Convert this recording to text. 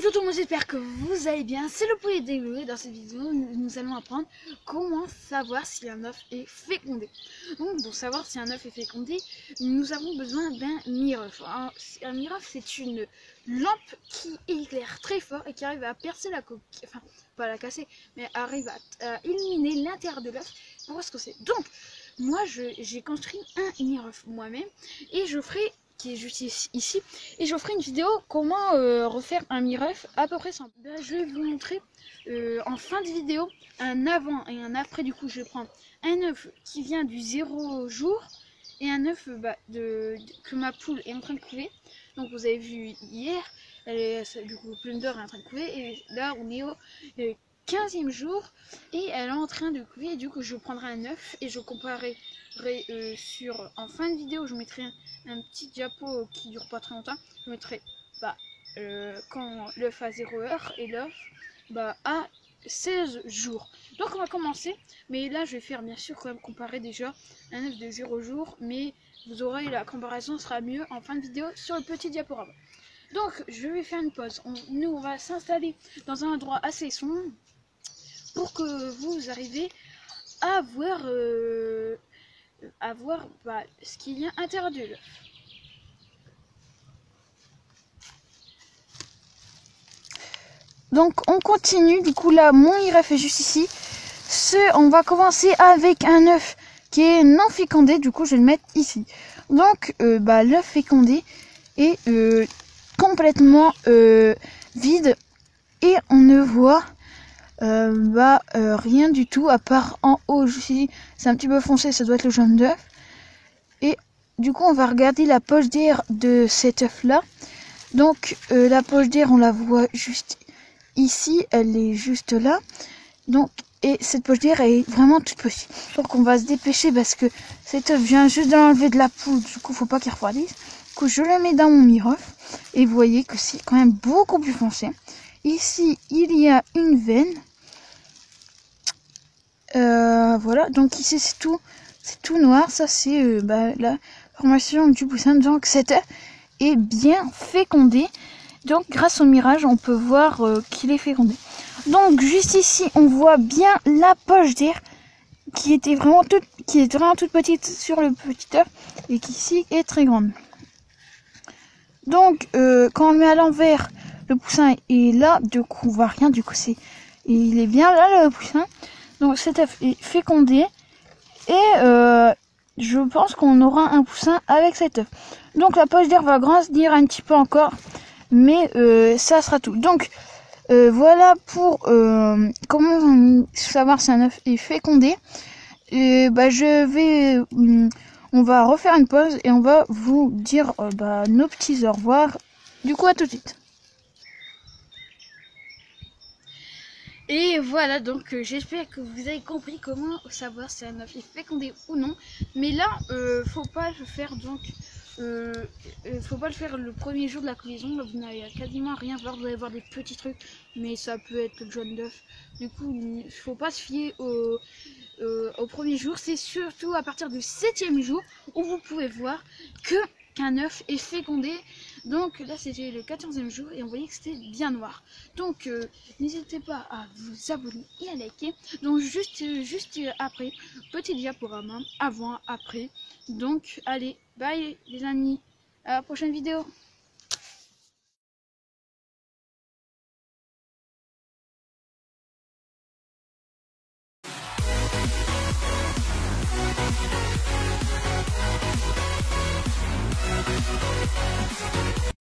Bonjour tout le monde, j'espère que vous allez bien. C'est le poulet dégueu. Dans cette vidéo, nous allons apprendre comment savoir si un œuf est fécondé. Donc, pour savoir si un œuf est fécondé, nous avons besoin d'un miref. Un miref, c'est une lampe qui éclaire très fort et qui arrive à percer la coquille, enfin, pas la casser, mais arrive à illuminer l'intérieur de l'œuf pour voir ce que c'est. Donc, moi, j'ai construit un miref moi-même et je ferai qui est juste ici, et je ferai une vidéo comment refaire un miref à peu près simple. Ben, je vais vous montrer en fin de vidéo un avant et un après. Du coup, je vais prendre un œuf qui vient du 0 jour et un œuf que ma poule est en train de couver. Donc vous avez vu hier, du coup Plunder est en train de couver, et là on est au 15e jour et elle est en train de couver. Et du coup je prendrai un œuf et je comparerai en fin de vidéo. Je mettrai un petit diapo qui dure pas très longtemps. Je mettrai quand l'œuf a 0 heure et l'œuf à 16 jours. Donc on va commencer, mais là je vais faire bien sûr quand même comparer déjà un œuf de 0 jours, mais vous aurez, la comparaison sera mieux en fin de vidéo sur le petit diaporama. Donc je vais faire une pause. On va s'installer dans un endroit assez sombre pour que vous arrivez à voir ce qu'il y a à l'intérieur de l'œuf. Donc on continue, du coup là mon miref est juste ici. On va commencer avec un œuf qui est non fécondé, du coup je vais le mettre ici. Donc l'œuf fécondé est complètement vide et on ne voit rien du tout à part en haut. Ici c'est un petit peu foncé, ça doit être le jaune d'œuf. Et du coup on va regarder la poche d'air de cet œuf là. Donc la poche d'air on la voit juste ici, elle est juste là. Donc, et cette poche d'air est vraiment toute petite. Donc on va se dépêcher parce que cet œuf vient juste de l'enlever de la poule. Du coup faut pas qu'il refroidisse. Du coup je le mets dans mon miref. Et vous voyez que c'est quand même beaucoup plus foncé. Ici il y a une veine. Voilà, donc ici c'est tout noir. Ça c'est la formation du poussin. Donc cet œuf est bien fécondé. Donc grâce au mirage on peut voir qu'il est fécondé. Donc juste ici on voit bien la poche d'air qui est vraiment toute petite sur le petit œuf et qui ici est très grande. Donc quand on le met à l'envers, le poussin est là, du coup on voit rien, du coup il est bien là le poussin. Donc cet œuf est fécondé et je pense qu'on aura un poussin avec cet œuf. Donc la poche d'air va grandir un petit peu encore, mais ça sera tout. Donc voilà pour comment savoir si un œuf est fécondé. Et on va refaire une pause et on va vous dire nos petits au revoir. Du coup à tout de suite. Et voilà, donc j'espère que vous avez compris comment savoir si un œuf est fécondé ou non. Mais là, faut pas le faire faut pas le faire le premier jour de la cueillison. Là, vous n'allez quasiment rien voir. Vous allez voir des petits trucs, mais ça peut être le jaune d'œuf. Du coup, il faut pas se fier au premier jour. C'est surtout à partir du 7e jour où vous pouvez voir qu'un œuf est fécondé. Donc là c'était le 14e jour et on voyait que c'était bien noir. Donc n'hésitez pas à vous abonner et à liker. Donc juste après, petit diaporama avant, après. Donc allez, bye les amis, à la prochaine vidéo.